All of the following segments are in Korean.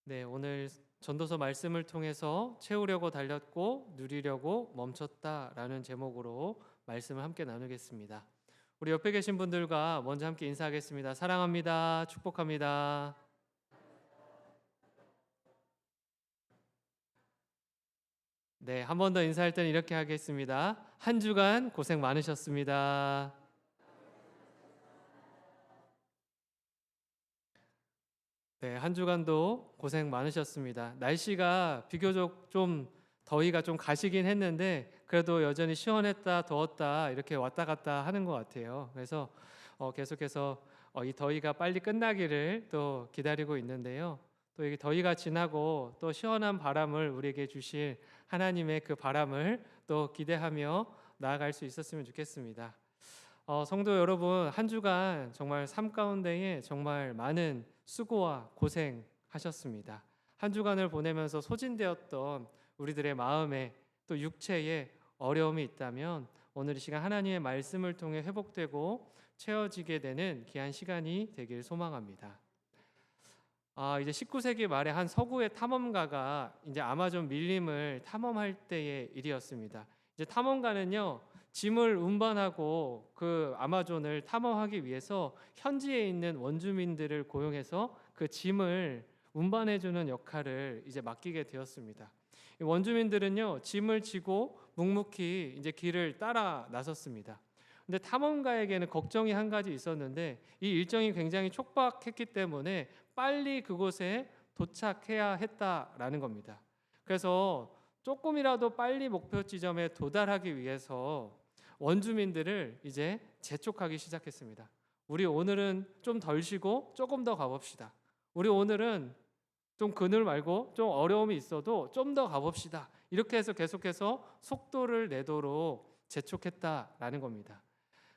네, 오늘 전도서 말씀을 통해서 채우려고 달렸고 누리려고 멈췄다라는 제목으로 말씀을 함께 나누겠습니다. 우리 옆에 계신 분들과 먼저 함께 인사하겠습니다. 사랑합니다. 축복합니다. 네, 한 번 더 인사할 때는 이렇게 하겠습니다. 한 주간 고생 많으셨습니다. 네, 한 주간도 고생 많으셨습니다. 날씨가 비교적 좀 더위가 좀 가시긴 했는데 그래도 여전히 시원했다 더웠다 이렇게 왔다 갔다 하는 것 같아요. 그래서 계속해서 이 더위가 빨리 끝나기를 또 기다리고 있는데요. 또 이 더위가 지나고 또 시원한 바람을 우리에게 주실 하나님의 그 바람을 또 기대하며 나아갈 수 있었으면 좋겠습니다. 성도 여러분, 한 주간 정말 삶 가운데에 정말 많은 수고와 고생하셨습니다. 한 주간을 보내면서 소진되었던 우리들의 마음에 또 육체에 어려움이 있다면 오늘 이 시간 하나님의 말씀을 통해 회복되고 채워지게 되는 귀한 시간이 되길 소망합니다. 이제 19세기 말에 한 서구의 탐험가가 이제 아마존 밀림을 탐험할 때의 일이었습니다. 이제 탐험가는요, 짐을 운반하고 그 아마존을 탐험하기 위해서 현지에 있는 원주민들을 고용해서 그 짐을 운반해주는 역할을 이제 맡기게 되었습니다. 이 원주민들은요, 짐을 지고 묵묵히 이제 길을 따라 나섰습니다. 근데 탐험가에게는 걱정이 한 가지 있었는데 이 일정이 굉장히 촉박했기 때문에 빨리 그곳에 도착해야 했다라는 겁니다. 그래서 조금이라도 빨리 목표 지점에 도달하기 위해서 원주민들을 이제 재촉하기 시작했습니다. 우리 오늘은 좀 덜 쉬고 조금 더 가봅시다. 우리 오늘은 좀 그늘 말고 좀 어려움이 있어도 좀 더 가봅시다. 이렇게 해서 계속해서 속도를 내도록 재촉했다라는 겁니다.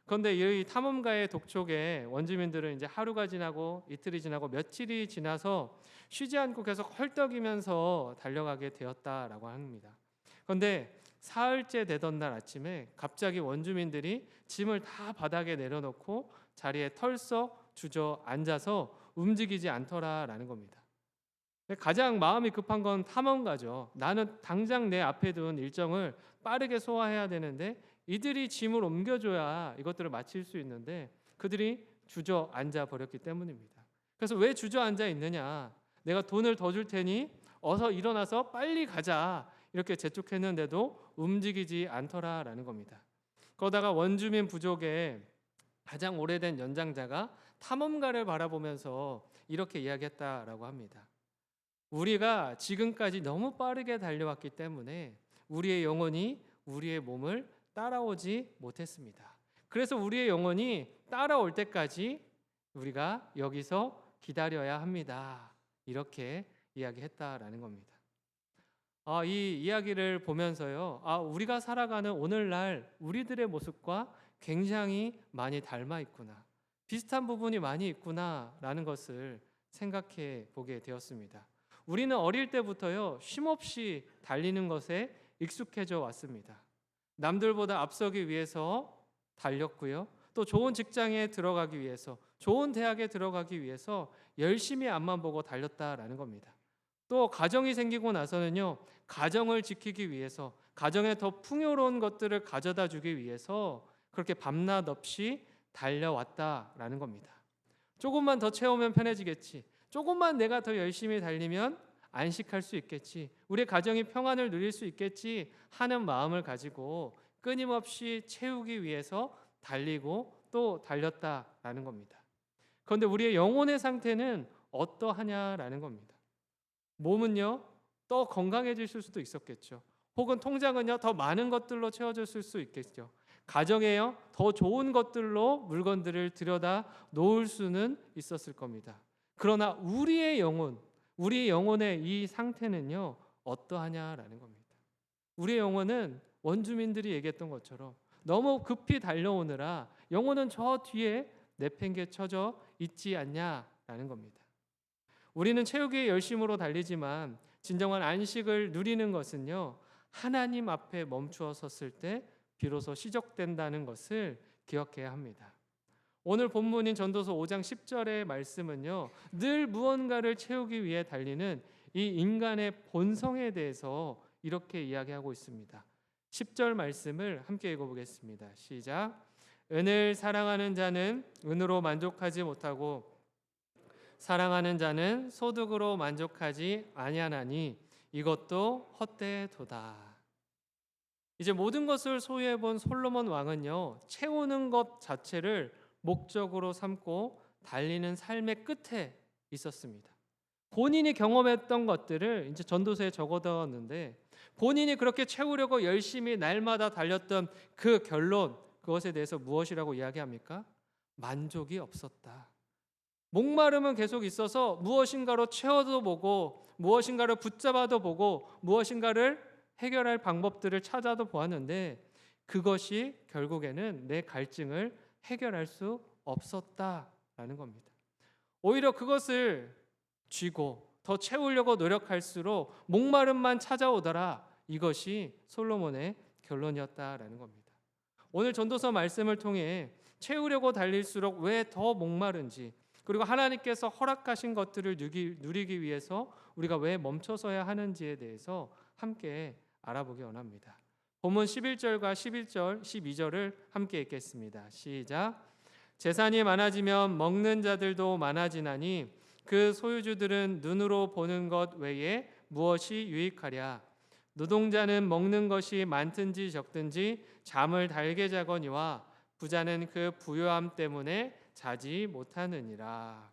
그런데 이 탐험가의 독촉에 원주민들은 이제 하루가 지나고 이틀이 지나고 며칠이 지나서 쉬지 않고 계속 헐떡이면서 달려가게 되었다라고 합니다. 그런데 사흘째 되던 날 아침에 갑자기 원주민들이 짐을 다 바닥에 내려놓고 자리에 털썩 주저앉아서 움직이지 않더라라는 겁니다. 가장 마음이 급한 건 탐험가죠. 나는 당장 내 앞에 둔 일정을 빠르게 소화해야 되는데 이들이 짐을 옮겨줘야 이것들을 마칠 수 있는데 그들이 주저앉아 버렸기 때문입니다. 그래서 왜 주저앉아 있느냐? 내가 돈을 더 줄 테니 어서 일어나서 빨리 가자. 이렇게 재촉했는데도 움직이지 않더라라는 겁니다. 그러다가 원주민 부족의 가장 오래된 연장자가 탐험가를 바라보면서 이렇게 이야기했다라고 합니다. 우리가 지금까지 너무 빠르게 달려왔기 때문에 우리의 영혼이 우리의 몸을 따라오지 못했습니다. 그래서 우리의 영혼이 따라올 때까지 우리가 여기서 기다려야 합니다. 이렇게 이야기했다라는 겁니다. 이 이야기를 보면서요, 우리가 살아가는 오늘날 우리들의 모습과 굉장히 많이 닮아 있구나, 비슷한 부분이 많이 있구나라는 것을 생각해 보게 되었습니다. 우리는 어릴 때부터요, 쉼없이 달리는 것에 익숙해져 왔습니다. 남들보다 앞서기 위해서 달렸고요. 또 좋은 직장에 들어가기 위해서, 좋은 대학에 들어가기 위해서 열심히 앞만 보고 달렸다라는 겁니다. 또 가정이 생기고 나서는요, 가정을 지키기 위해서, 가정에 더 풍요로운 것들을 가져다 주기 위해서 그렇게 밤낮 없이 달려왔다라는 겁니다. 조금만 더 채우면 편해지겠지. 조금만 내가 더 열심히 달리면 안식할 수 있겠지. 우리 가정이 평안을 누릴 수 있겠지 하는 마음을 가지고 끊임없이 채우기 위해서 달리고 또 달렸다라는 겁니다. 그런데 우리의 영혼의 상태는 어떠하냐라는 겁니다. 몸은요, 더 건강해질 수도 있었겠죠. 혹은 통장은요, 더 많은 것들로 채워졌을 수 있겠죠. 가정에요, 더 좋은 것들로 물건들을 들여다 놓을 수는 있었을 겁니다. 그러나 우리의 영혼, 우리 영혼의 이 상태는요, 어떠하냐라는 겁니다. 우리의 영혼은 원주민들이 얘기했던 것처럼 너무 급히 달려오느라 영혼은 저 뒤에 내팽개쳐져 있지 않냐라는 겁니다. 우리는 채우기의 열심으로 달리지만 진정한 안식을 누리는 것은요, 하나님 앞에 멈추어 섰을 때 비로소 시작된다는 것을 기억해야 합니다. 오늘 본문인 전도서 5장 10절의 말씀은요, 늘 무언가를 채우기 위해 달리는 이 인간의 본성에 대해서 이렇게 이야기하고 있습니다. 10절 말씀을 함께 읽어보겠습니다. 시작. 은을 사랑하는 자는 은으로 만족하지 못하고 사랑하는 자는 소득으로 만족하지 아니하나니 이것도 헛되도다. 이제 모든 것을 소유해 본 솔로몬 왕은요, 채우는 것 자체를 목적으로 삼고 달리는 삶의 끝에 있었습니다. 본인이 경험했던 것들을 이제 전도서에 적어뒀는데, 본인이 그렇게 채우려고 열심히 날마다 달렸던 그 결론, 그것에 대해서 무엇이라고 이야기합니까? 만족이 없었다. 목마름은 계속 있어서 무엇인가로 채워도 보고, 무엇인가를 붙잡아도 보고, 무엇인가를 해결할 방법들을 찾아도 보았는데 그것이 결국에는 내 갈증을 해결할 수 없었다라는 겁니다. 오히려 그것을 쥐고 더 채우려고 노력할수록 목마름만 찾아오더라. 이것이 솔로몬의 결론이었다라는 겁니다. 오늘 전도서 말씀을 통해 채우려고 달릴수록 왜 더 목마른지, 그리고 하나님께서 허락하신 것들을 누리기 위해서 우리가 왜 멈춰서야 하는지에 대해서 함께 알아보기 원합니다. 본문 11절과 11절, 12절을 함께 읽겠습니다. 시작. 재산이 많아지면 먹는 자들도 많아지나니 그 소유주들은 눈으로 보는 것 외에 무엇이 유익하랴. 노동자는 먹는 것이 많든지 적든지 잠을 달게 자거니와 부자는 그 부요함 때문에 자지 못하느니라.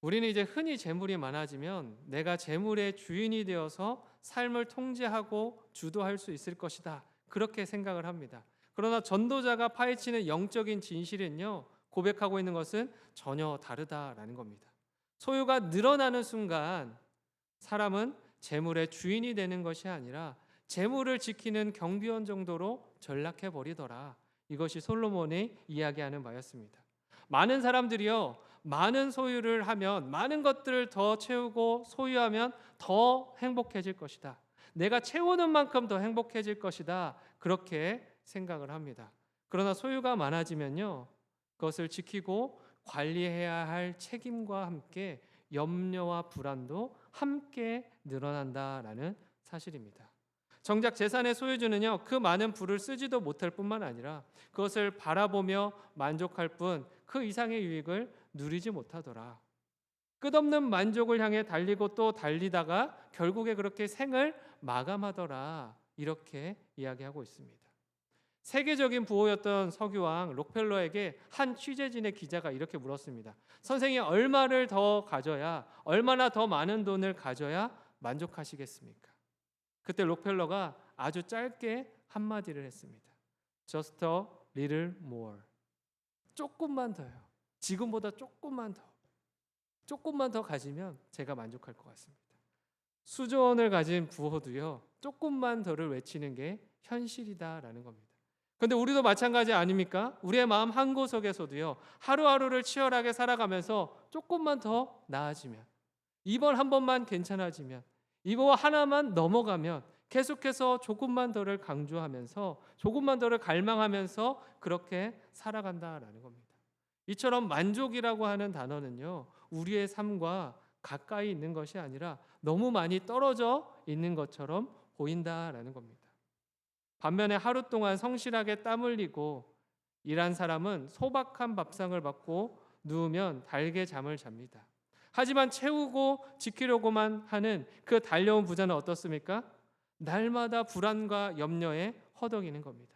우리는 이제 흔히 재물이 많아지면 내가 재물의 주인이 되어서 삶을 통제하고 주도할 수 있을 것이다, 그렇게 생각을 합니다. 그러나 전도자가 파헤치는 영적인 진실은요, 고백하고 있는 것은 전혀 다르다라는 겁니다. 소유가 늘어나는 순간 사람은 재물의 주인이 되는 것이 아니라 재물을 지키는 경비원 정도로 전락해 버리더라. 이것이 솔로몬이 이야기하는 바였습니다. 많은 사람들이요, 많은 소유를 하면, 많은 것들을 더 채우고 소유하면 더 행복해질 것이다, 내가 채우는 만큼 더 행복해질 것이다, 그렇게 생각을 합니다. 그러나 소유가 많아지면요, 그것을 지키고 관리해야 할 책임과 함께 염려와 불안도 함께 늘어난다라는 사실입니다. 정작 재산의 소유주는요, 그 많은 부를 쓰지도 못할 뿐만 아니라 그것을 바라보며 만족할 뿐 그 이상의 유익을 누리지 못하더라. 끝없는 만족을 향해 달리고 또 달리다가 결국에 그렇게 생을 마감하더라. 이렇게 이야기하고 있습니다. 세계적인 부호였던 석유왕 록펠러에게 한 취재진의 기자가 이렇게 물었습니다. 선생이 얼마를 더 가져야, 얼마나 더 많은 돈을 가져야 만족하시겠습니까? 그때 록펠러가 아주 짧게 한마디를 했습니다. Just a little more. 조금만 더요. 지금보다 조금만 더 가지면 제가 만족할 것 같습니다. 수조 원을 가진 부호도요, 조금만 더를 외치는 게 현실이다라는 겁니다. 그런데 우리도 마찬가지 아닙니까? 우리의 마음 한 구석에서도요, 하루하루를 치열하게 살아가면서 조금만 더 나아지면, 이번 한 번만 괜찮아지면, 이거 하나만 넘어가면 계속해서 조금만 더를 강조하면서 조금만 더를 갈망하면서 그렇게 살아간다라는 겁니다. 이처럼 만족이라고 하는 단어는요, 우리의 삶과 가까이 있는 것이 아니라 너무 많이 떨어져 있는 것처럼 보인다라는 겁니다. 반면에 하루 동안 성실하게 땀 흘리고 일한 사람은 소박한 밥상을 받고 누우면 달게 잠을 잡니다. 하지만 채우고 지키려고만 하는 그 달려온 부자는 어떻습니까? 날마다 불안과 염려에 허덕이는 겁니다.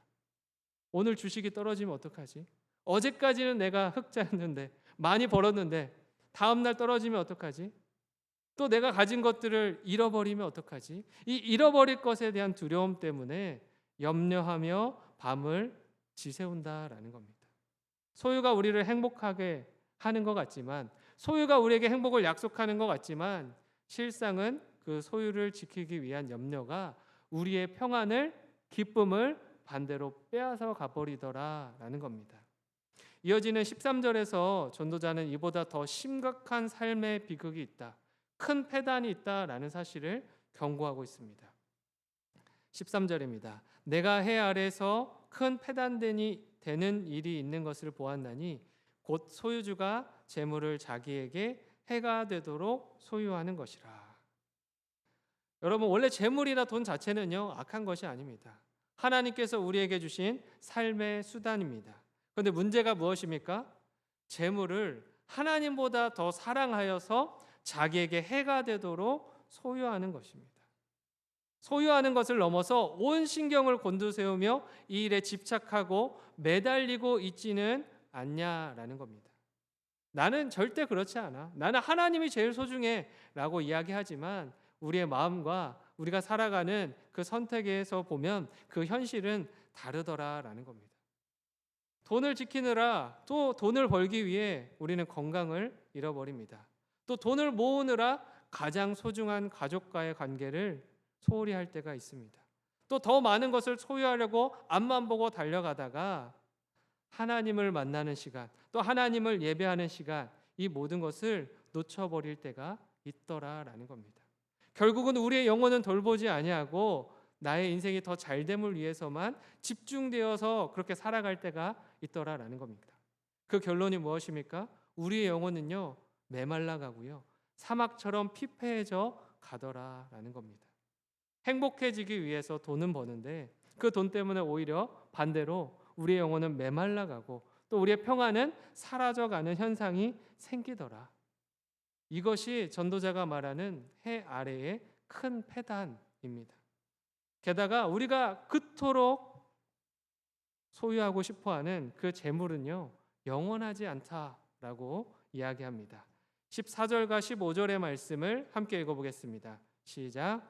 오늘 주식이 떨어지면 어떡하지? 어제까지는 내가 흑자였는데, 많이 벌었는데 다음 날 떨어지면 어떡하지? 또 내가 가진 것들을 잃어버리면 어떡하지? 이 잃어버릴 것에 대한 두려움 때문에 염려하며 밤을 지새운다라는 겁니다. 소유가 우리를 행복하게 하는 것 같지만, 소유가 우리에게 행복을 약속하는 것 같지만, 실상은 그 소유를 지키기 위한 염려가 우리의 평안을, 기쁨을 반대로 빼앗아 가버리더라라는 겁니다. 이어지는 13절에서 전도자는 이보다 더 심각한 삶의 비극이 있다, 큰 패단이 있다라는 사실을 경고하고 있습니다. 13절입니다. 내가 해 아래서 큰 패단되니 되는 일이 있는 것을 보았나니 곧 소유주가 재물을 자기에게 해가 되도록 소유하는 것이라. 여러분, 원래 재물이나 돈 자체는요 악한 것이 아닙니다. 하나님께서 우리에게 주신 삶의 수단입니다. 그런데 문제가 무엇입니까? 재물을 하나님보다 더 사랑하여서 자기에게 해가 되도록 소유하는 것입니다. 소유하는 것을 넘어서 온 신경을 곤두세우며 이 일에 집착하고 매달리고 있지는 않냐라는 겁니다. 나는 절대 그렇지 않아. 나는 하나님이 제일 소중해 라고 이야기하지만 우리의 마음과 우리가 살아가는 그 선택에서 보면 그 현실은 다르더라라는 겁니다. 돈을 지키느라 또 돈을 벌기 위해 우리는 건강을 잃어버립니다. 또 돈을 모으느라 가장 소중한 가족과의 관계를 소홀히 할 때가 있습니다. 또 더 많은 것을 소유하려고 앞만 보고 달려가다가 하나님을 만나는 시간, 또 하나님을 예배하는 시간, 이 모든 것을 놓쳐버릴 때가 있더라라는 겁니다. 결국은 우리의 영혼은 돌보지 아니하고 나의 인생이 더 잘됨을 위해서만 집중되어서 그렇게 살아갈 때가 있더라라는 겁니다. 그 결론이 무엇입니까? 우리의 영혼은요 메말라가고요 사막처럼 피폐해져 가더라라는 겁니다. 행복해지기 위해서 돈은 버는데 그 돈 때문에 오히려 반대로 우리의 영혼은 메말라가고 또 우리의 평안은 사라져가는 현상이 생기더라. 이것이 전도자가 말하는 해 아래의 큰 패단입니다. 게다가 우리가 그토록 소유하고 싶어하는 그 재물은요 영원하지 않다라고 이야기합니다. 14절과 15절의 말씀을 함께 읽어보겠습니다. 시작.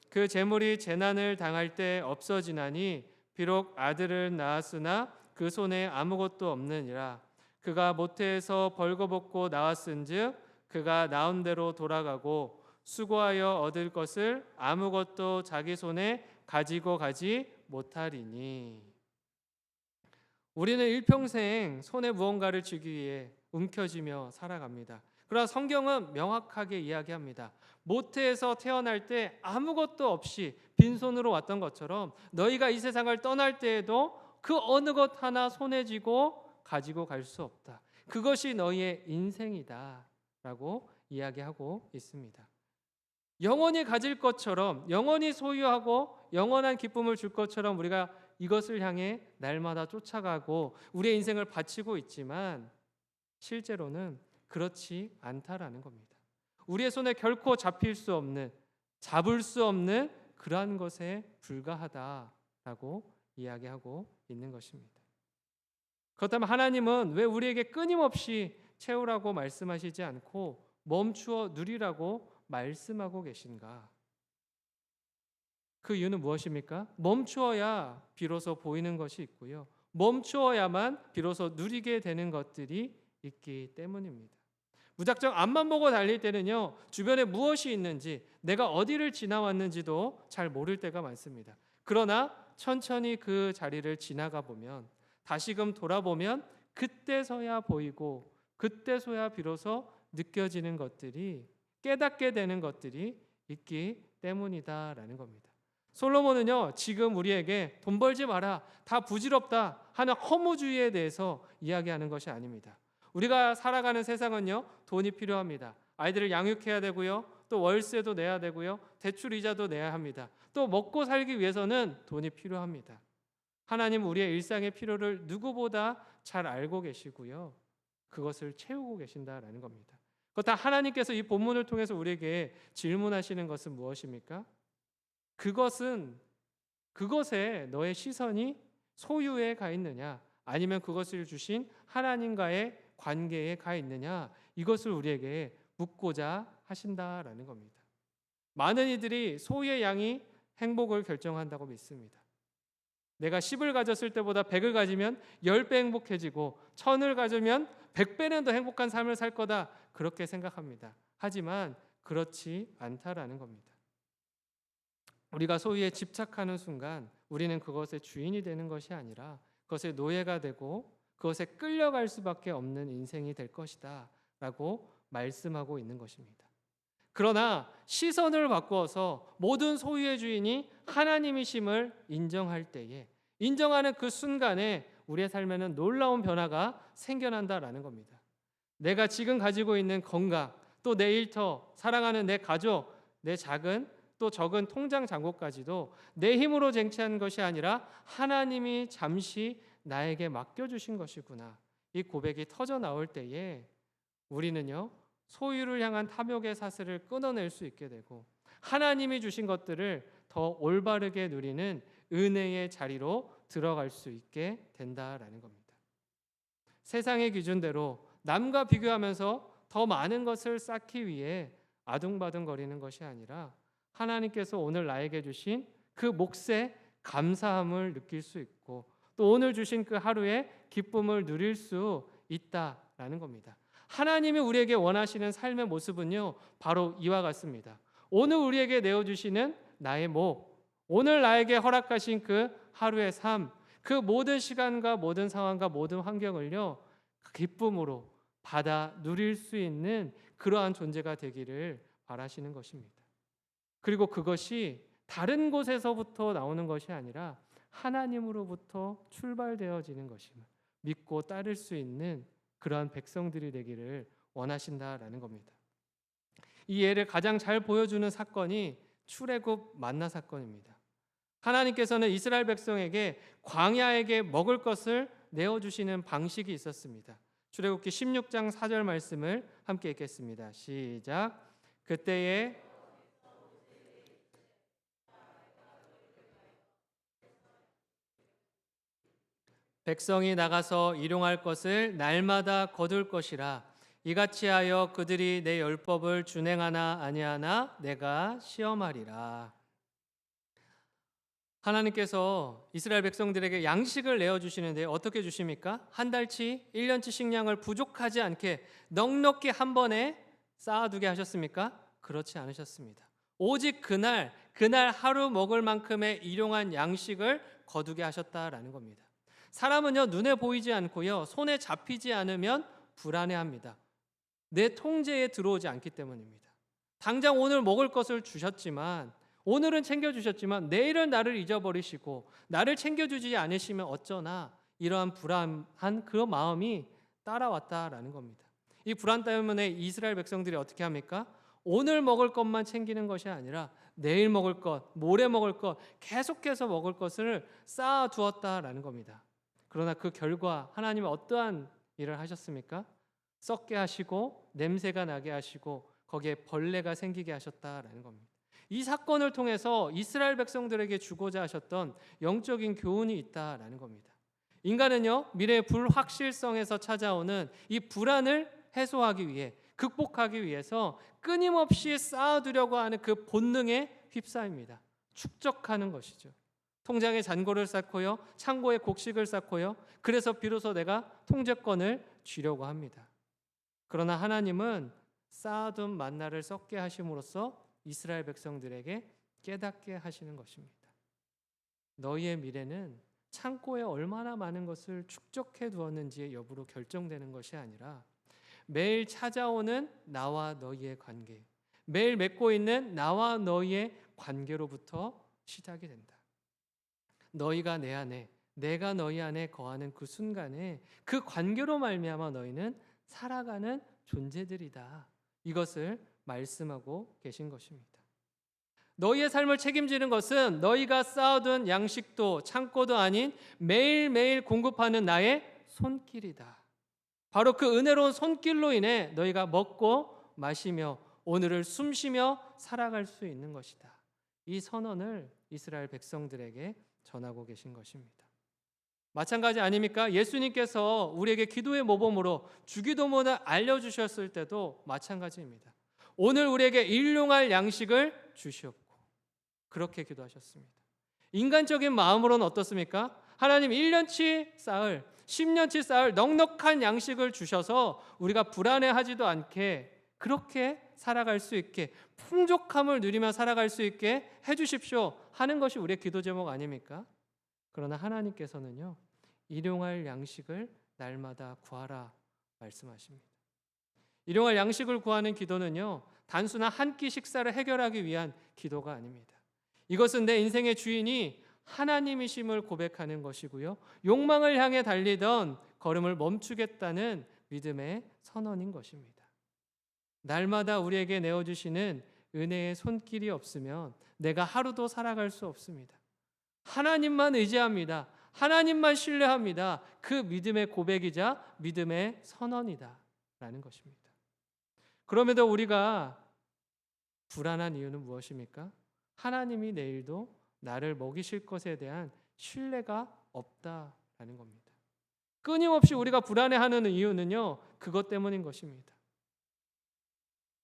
그 재물이 재난을 당할 때 없어지나니 비록 아들을 낳았으나 그 손에 아무것도 없느니라. 그가 모태에서 벌거벗고 나왔은즉 그가 나온 대로 돌아가고 수고하여 얻을 것을 아무것도 자기 손에 가지고 가지 못하리니. 우리는 일평생 손에 무언가를 쥐기 위해 움켜쥐며 살아갑니다. 그러나 성경은 명확하게 이야기합니다. 모태에서 태어날 때 아무것도 없이 빈손으로 왔던 것처럼 너희가 이 세상을 떠날 때에도 그 어느 것 하나 손에 쥐고 가지고 갈 수 없다. 그것이 너희의 인생이다 라고 이야기하고 있습니다. 영원히 가질 것처럼, 영원히 소유하고 영원한 기쁨을 줄 것처럼 우리가 이것을 향해 날마다 쫓아가고 우리의 인생을 바치고 있지만 실제로는 그렇지 않다라는 겁니다. 우리의 손에 결코 잡힐 수 없는, 잡을 수 없는 그러한 것에 불과하다라고 이야기하고 있는 것입니다. 그렇다면 하나님은 왜 우리에게 끊임없이 채우라고 말씀하시지 않고 멈추어 누리라고 말씀하고 계신가? 그 이유는 무엇입니까? 멈추어야 비로소 보이는 것이 있고요. 멈추어야만 비로소 누리게 되는 것들이 있기 때문입니다. 무작정 앞만 보고 달릴 때는요, 주변에 무엇이 있는지, 내가 어디를 지나왔는지도 잘 모를 때가 많습니다. 그러나 천천히 그 자리를 지나가 보면, 다시금 돌아보면 그때서야 보이고 그때서야 비로소 느껴지는 것들이, 깨닫게 되는 것들이 있기 때문이다라는 겁니다. 솔로몬은요, 지금 우리에게 돈 벌지 마라, 다 부질없다 하는 허무주의에 대해서 이야기하는 것이 아닙니다. 우리가 살아가는 세상은요, 돈이 필요합니다. 아이들을 양육해야 되고요, 또 월세도 내야 되고요, 대출 이자도 내야 합니다. 또 먹고 살기 위해서는 돈이 필요합니다. 하나님은 우리의 일상의 필요를 누구보다 잘 알고 계시고요, 그것을 채우고 계신다라는 겁니다. 그렇다 하나님께서 이 본문을 통해서 우리에게 질문하시는 것은 무엇입니까? 그것에 너의 시선이 소유에 가 있느냐, 아니면 그것을 주신 하나님과의 관계에 가 있느냐, 이것을 우리에게 묻고자 하신다라는 겁니다. 많은 이들이 소유의 양이 행복을 결정한다고 믿습니다. 내가 10을 가졌을 때보다 100을 가지면 10배 행복해지고 1000을 가지면 100배는 더 행복한 삶을 살 거다, 그렇게 생각합니다. 하지만 그렇지 않다라는 겁니다. 우리가 소유에 집착하는 순간 우리는 그것의 주인이 되는 것이 아니라 그것의 노예가 되고 그것에 끌려갈 수밖에 없는 인생이 될 것이다 라고 말씀하고 있는 것입니다. 그러나 시선을 바꾸어서 모든 소유의 주인이 하나님이심을 인정할 때에, 인정하는 그 순간에 우리의 삶에는 놀라운 변화가 생겨난다라는 겁니다. 내가 지금 가지고 있는 건강, 또 내 일터, 사랑하는 내 가족, 내 작은 또 적은 통장 잔고까지도 내 힘으로 쟁취한 것이 아니라 하나님이 잠시 나에게 맡겨주신 것이구나. 이 고백이 터져 나올 때에 우리는요, 소유를 향한 탐욕의 사슬을 끊어낼 수 있게 되고 하나님이 주신 것들을 더 올바르게 누리는 은혜의 자리로 들어갈 수 있게 된다라는 겁니다. 세상의 기준대로 남과 비교하면서 더 많은 것을 쌓기 위해 아둥바둥거리는 것이 아니라 하나님께서 오늘 나에게 주신 그 몫에 감사함을 느낄 수 있고 또 오늘 주신 그 하루의 기쁨을 누릴 수 있다라는 겁니다. 하나님이 우리에게 원하시는 삶의 모습은요, 바로 이와 같습니다. 오늘 우리에게 내어주시는 나의 목, 오늘 나에게 허락하신 그 하루의 삶, 그 모든 시간과 모든 상황과 모든 환경을요, 기쁨으로 받아 누릴 수 있는 그러한 존재가 되기를 바라시는 것입니다. 그리고 그것이 다른 곳에서부터 나오는 것이 아니라 하나님으로부터 출발되어지는 것임을 믿고 따를 수 있는 그러한 백성들이 되기를 원하신다라는 겁니다. 이 예를 가장 잘 보여주는 사건이 출애굽 만나 사건입니다. 하나님께서는 이스라엘 백성에게 광야에게 먹을 것을 내어주시는 방식이 있었습니다. 출애굽기 16장 4절 말씀을 함께 읽겠습니다. 시작. 그때에 백성이 나가서 일용할 것을 날마다 거둘 것이라. 이같이 하여 그들이 내 율법을 준행하나 아니하나 내가 시험하리라. 하나님께서 이스라엘 백성들에게 양식을 내어주시는데 어떻게 주십니까? 한 달치, 1년치 식량을 부족하지 않게 넉넉히 한 번에 쌓아두게 하셨습니까? 그렇지 않으셨습니다. 오직 그날 하루 먹을 만큼의 일용한 양식을 거두게 하셨다라는 겁니다. 사람은요, 눈에 보이지 않고요, 손에 잡히지 않으면 불안해합니다. 내 통제에 들어오지 않기 때문입니다. 당장 오늘 먹을 것을 주셨지만, 오늘은 챙겨주셨지만 내일은 나를 잊어버리시고 나를 챙겨주지 않으시면 어쩌나, 이러한 불안한 그 마음이 따라왔다라는 겁니다. 이 불안 때문에 이스라엘 백성들이 어떻게 합니까? 오늘 먹을 것만 챙기는 것이 아니라 내일 먹을 것, 모레 먹을 것, 계속해서 먹을 것을 쌓아두었다라는 겁니다. 그러나 그 결과 하나님은 어떠한 일을 하셨습니까? 썩게 하시고 냄새가 나게 하시고 거기에 벌레가 생기게 하셨다라는 겁니다. 이 사건을 통해서 이스라엘 백성들에게 주고자 하셨던 영적인 교훈이 있다라는 겁니다. 인간은요, 미래의 불확실성에서 찾아오는 이 불안을 해소하기 위해, 극복하기 위해서 끊임없이 쌓아두려고 하는 그 본능에 휩싸입니다. 축적하는 것이죠. 통장에 잔고를 쌓고요, 창고에 곡식을 쌓고요, 그래서 비로소 내가 통제권을 쥐려고 합니다. 그러나 하나님은 쌓아둔 만나를 썩게 하심으로써 이스라엘 백성들에게 깨닫게 하시는 것입니다. 너희의 미래는 창고에 얼마나 많은 것을 축적해 두었는지의 여부로 결정되는 것이 아니라 매일 찾아오는 나와 너희의 관계, 매일 맺고 있는 나와 너희의 관계로부터 시작이 된다. 너희가 내 안에, 내가 너희 안에 거하는 그 순간에 그 관계로 말미암아 너희는 살아가는 존재들이다. 이것을 말씀하고 계신 것입니다. 너희의 삶을 책임지는 것은 너희가 쌓아둔 양식도 창고도 아닌 매일매일 공급하는 나의 손길이다. 바로 그 은혜로운 손길로 인해 너희가 먹고 마시며 오늘을 숨쉬며 살아갈 수 있는 것이다. 이 선언을 이스라엘 백성들에게 전하고 계신 것입니다. 마찬가지 아닙니까? 예수님께서 우리에게 기도의 모범으로 주기도문을 알려주셨을 때도 마찬가지입니다. 오늘 우리에게 일용할 양식을 주시옵고, 그렇게 기도하셨습니다. 인간적인 마음으로는 어떻습니까? 하나님 1년치 쌓을, 10년치 쌓을 넉넉한 양식을 주셔서 우리가 불안해하지도 않게 그렇게 살아갈 수 있게, 풍족함을 누리며 살아갈 수 있게 해주십시오 하는 것이 우리의 기도 제목 아닙니까? 그러나 하나님께서는요, 일용할 양식을 날마다 구하라 말씀하십니다. 일용할 양식을 구하는 기도는요, 단순한 한 끼 식사를 해결하기 위한 기도가 아닙니다. 이것은 내 인생의 주인이 하나님이심을 고백하는 것이고요, 욕망을 향해 달리던 걸음을 멈추겠다는 믿음의 선언인 것입니다. 날마다 우리에게 내어주시는 은혜의 손길이 없으면 내가 하루도 살아갈 수 없습니다. 하나님만 의지합니다. 하나님만 신뢰합니다. 그 믿음의 고백이자 믿음의 선언이다 라는 것입니다. 그럼에도 우리가 불안한 이유는 무엇입니까? 하나님이 내일도 나를 먹이실 것에 대한 신뢰가 없다라는 겁니다. 끊임없이 우리가 불안해하는 이유는요, 그것 때문인 것입니다.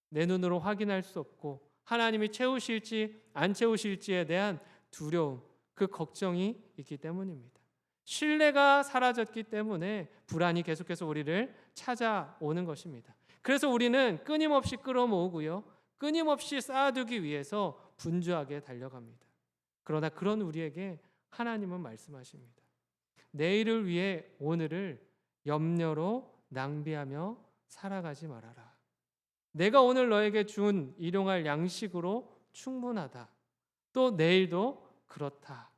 내 눈으로 확인할 수 없고 하나님이 채우실지 안 채우실지에 대한 두려움, 그 걱정이 있기 때문입니다. 신뢰가 사라졌기 때문에 불안이 계속해서 우리를 찾아오는 것입니다. 그래서 우리는 끊임없이 끌어모으고요, 끊임없이 쌓아두기 위해서 분주하게 달려갑니다. 그러나 그런 우리에게 하나님은 말씀하십니다. 내일을 위해 오늘을 염려로 낭비하며 살아가지 말아라. 내가 오늘 너에게 준 일용할 양식으로 충분하다. 또 내일도 그렇다.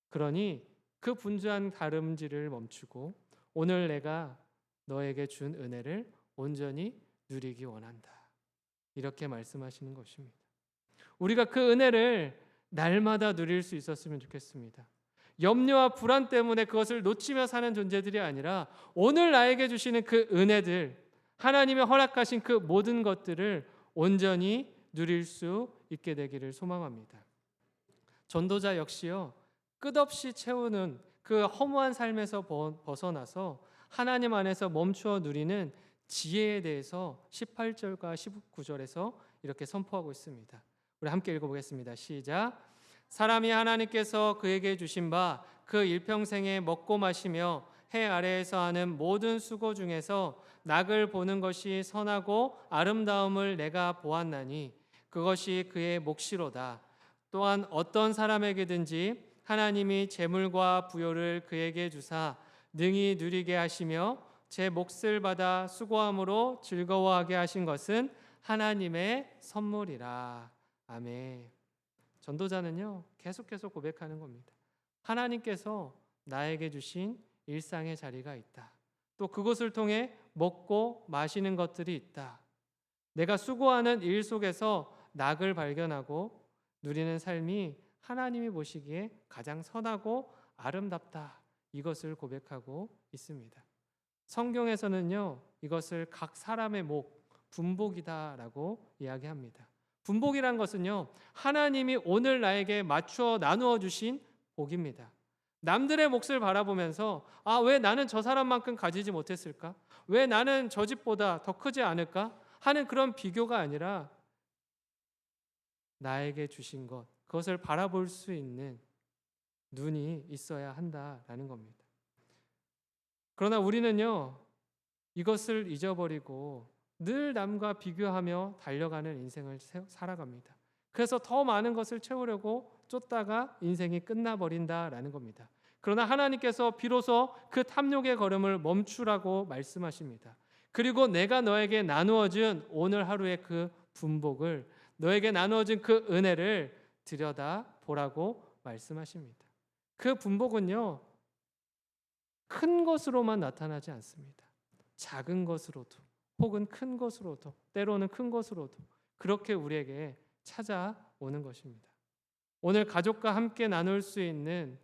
그러니 그 분주한 다름질을 멈추고 오늘 내가 너에게 준 은혜를 온전히 누리기 원한다. 이렇게 말씀하시는 것입니다. 우리가 그 은혜를 날마다 누릴 수 있었으면 좋겠습니다. 염려와 불안 때문에 그것을 놓치며 사는 존재들이 아니라 오늘 나에게 주시는 그 은혜들, 하나님의 허락하신 그 모든 것들을 온전히 누릴 수 있게 되기를 소망합니다. 전도자 역시요, 끝없이 채우는 그 허무한 삶에서 벗어나서 하나님 안에서 멈추어 누리는 지혜에 대해서 18절과 19절에서 이렇게 선포하고 있습니다. 우리 함께 읽어보겠습니다. 시작. 사람이 하나님께서 그에게 주신 바 그 일평생에 먹고 마시며 해 아래에서 하는 모든 수고 중에서 낙을 보는 것이 선하고 아름다움을 내가 보았나니 그것이 그의 몫이로다. 또한 어떤 사람에게든지 하나님이 재물과 부요를 그에게 주사 능히 누리게 하시며 제 몫을 받아 수고함으로 즐거워하게 하신 것은 하나님의 선물이라. 아멘. 전도자는요, 계속해서 고백하는 겁니다. 하나님께서 나에게 주신 일상의 자리가 있다. 또 그것을 통해 먹고 마시는 것들이 있다. 내가 수고하는 일 속에서 낙을 발견하고 누리는 삶이 하나님이 보시기에 가장 선하고 아름답다. 이것을 고백하고 있습니다. 성경에서는요, 이것을 각 사람의 목, 분복이다라고 이야기합니다. 분복이란 것은요, 하나님이 오늘 나에게 맞추어 나누어 주신 복입니다. 남들의 몫을 바라보면서 왜 나는 저 사람만큼 가지지 못했을까? 왜 나는 저 집보다 더 크지 않을까? 하는 그런 비교가 아니라 나에게 주신 것, 그것을 바라볼 수 있는 눈이 있어야 한다라는 겁니다. 그러나 우리는요, 이것을 잊어버리고 늘 남과 비교하며 달려가는 인생을 살아갑니다. 그래서 더 많은 것을 채우려고 쫓다가 인생이 끝나버린다라는 겁니다. 그러나 하나님께서 비로소 그 탐욕의 걸음을 멈추라고 말씀하십니다. 그리고 내가 너에게 나누어준 오늘 하루의 그 분복을, 너에게 나누어준 그 은혜를 들여다보라고 말씀하십니다. 그 분복은요, 큰 것으로만 나타나지 않습니다. 작은 것으로도, 혹은 큰 것으로도, 때로는 큰 것으로도 그렇게 우리에게 찾아오는 것입니다. 오늘 가족과 함께 나눌 수 있는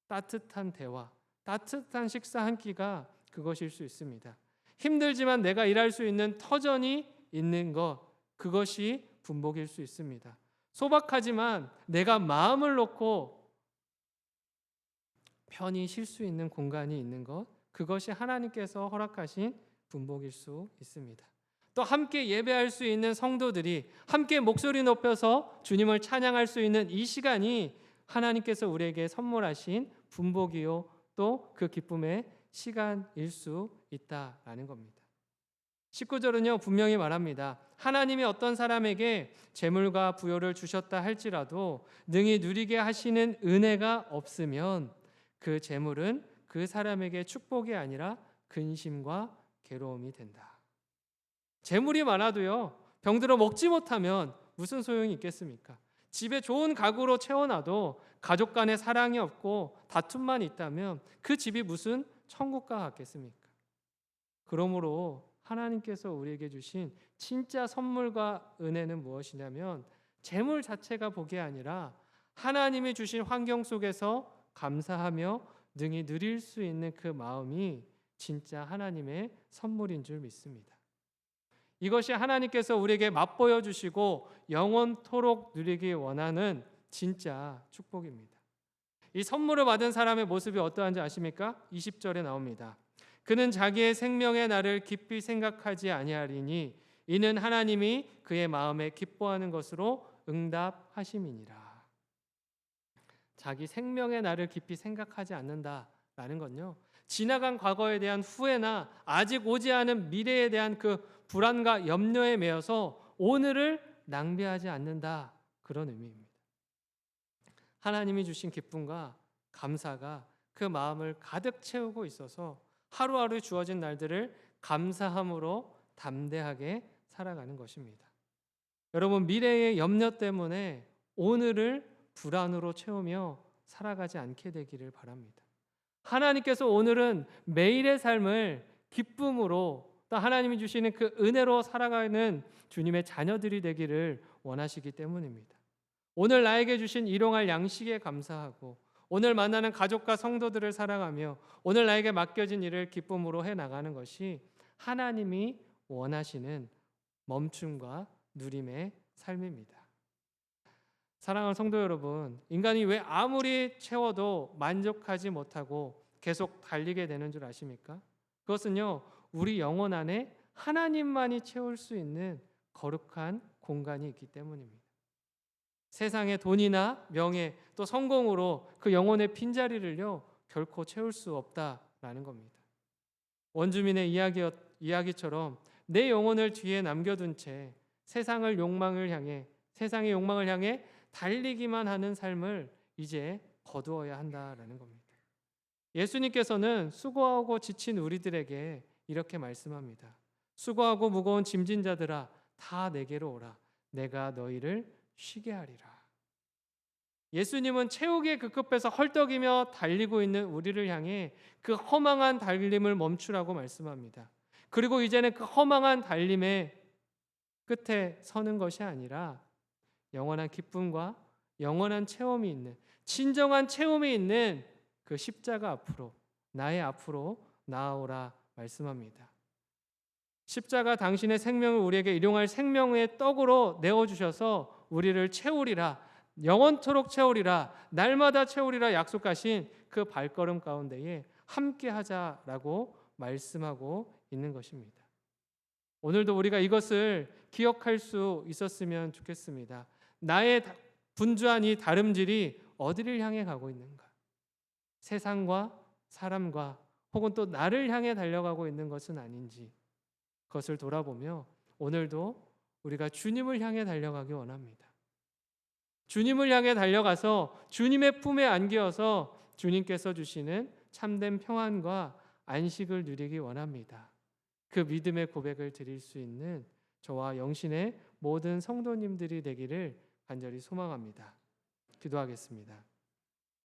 따뜻한 대화, 따뜻한 식사 한 끼가 그것일 수 있습니다. 힘들지만 내가 일할 수 있는 터전이 있는 것, 그것이 분복일 수 있습니다. 소박하지만 내가 마음을 놓고 편히 쉴 수 있는 공간이 있는 것, 그것이 하나님께서 허락하신 분복일 수 있습니다. 또 함께 예배할 수 있는 성도들이 함께 목소리 높여서 주님을 찬양할 수 있는 이 시간이 하나님께서 우리에게 선물하신 분복이요, 또 그 기쁨의 시간일 수 있다라는 겁니다. 19절은요, 분명히 말합니다. 하나님이 어떤 사람에게 재물과 부요를 주셨다 할지라도 능히 누리게 하시는 은혜가 없으면 그 재물은 그 사람에게 축복이 아니라 근심과 괴로움이 된다. 재물이 많아도요, 병들어 먹지 못하면 무슨 소용이 있겠습니까? 집에 좋은 가구로 채워놔도 가족 간의 사랑이 없고 다툼만 있다면 그 집이 무슨 천국과 같겠습니까? 그러므로 하나님께서 우리에게 주신 진짜 선물과 은혜는 무엇이냐면 재물 자체가 복이 아니라 하나님이 주신 환경 속에서 감사하며 능히 누릴 수 있는 그 마음이 진짜 하나님의 선물인 줄 믿습니다. 이것이 하나님께서 우리에게 맛보여 주시고 영원토록 누리기 원하는 진짜 축복입니다. 이 선물을 받은 사람의 모습이 어떠한지 아십니까? 20절에 나옵니다. 그는 자기의 생명의 날을 깊이 생각하지 아니하리니 이는 하나님이 그의 마음에 기뻐하는 것으로 응답하심이니라. 자기 생명의 날을 깊이 생각하지 않는다라는 건요, 지나간 과거에 대한 후회나 아직 오지 않은 미래에 대한 그 불안과 염려에 매여서 오늘을 낭비하지 않는다, 그런 의미입니다. 하나님이 주신 기쁨과 감사가 그 마음을 가득 채우고 있어서 하루하루 주어진 날들을 감사함으로 담대하게 살아가는 것입니다. 여러분, 미래의 염려 때문에 오늘을 불안으로 채우며 살아가지 않게 되기를 바랍니다. 하나님께서 오늘은 매일의 삶을 기쁨으로, 또 하나님이 주시는 그 은혜로 살아가는 주님의 자녀들이 되기를 원하시기 때문입니다. 오늘 나에게 주신 일용할 양식에 감사하고 오늘 만나는 가족과 성도들을 사랑하며 오늘 나에게 맡겨진 일을 기쁨으로 해나가는 것이 하나님이 원하시는 멈춤과 누림의 삶입니다. 사랑하는 성도 여러분, 인간이 왜 아무리 채워도 만족하지 못하고 계속 달리게 되는 줄 아십니까? 그것은요, 우리 영혼 안에 하나님만이 채울 수 있는 거룩한 공간이 있기 때문입니다. 세상의 돈이나 명예 또 성공으로 그 영혼의 빈자리를요 결코 채울 수 없다라는 겁니다. 원주민의 이야기처럼 내 영혼을 뒤에 남겨둔 채 세상의 욕망을 향해 달리기만 하는 삶을 이제 거두어야 한다라는 겁니다. 예수님께서는 수고하고 지친 우리들에게 이렇게 말씀합니다. 수고하고 무거운 짐진 자들아 다 내게로 오라. 내가 너희를 쉬게 하리라. 예수님은 채우기에 급급해서 헐떡이며 달리고 있는 우리를 향해 그 허망한 달림을 멈추라고 말씀합니다. 그리고 이제는 그 허망한 달림의 끝에 서는 것이 아니라 영원한 기쁨과 영원한 체험이 있는, 진정한 체험이 있는 그 십자가 앞으로, 나의 앞으로 나아오라 말씀합니다. 십자가 당신의 생명을 우리에게 일용할 생명의 떡으로 내어주셔서 우리를 채우리라, 영원토록 채우리라, 날마다 채우리라 약속하신 그 발걸음 가운데에 함께하자라고 말씀하고 있는 것입니다. 오늘도 우리가 이것을 기억할 수 있었으면 좋겠습니다. 나의 분주한 이 다름질이 어디를 향해 가고 있는가? 세상과 사람과 혹은 또 나를 향해 달려가고 있는 것은 아닌지, 그것을 돌아보며 오늘도 우리가 주님을 향해 달려가기 원합니다. 주님을 향해 달려가서 주님의 품에 안기어서 주님께서 주시는 참된 평안과 안식을 누리기 원합니다. 그 믿음의 고백을 드릴 수 있는 저와 영신의 모든 성도님들이 되기를 간절히 소망합니다. 기도하겠습니다.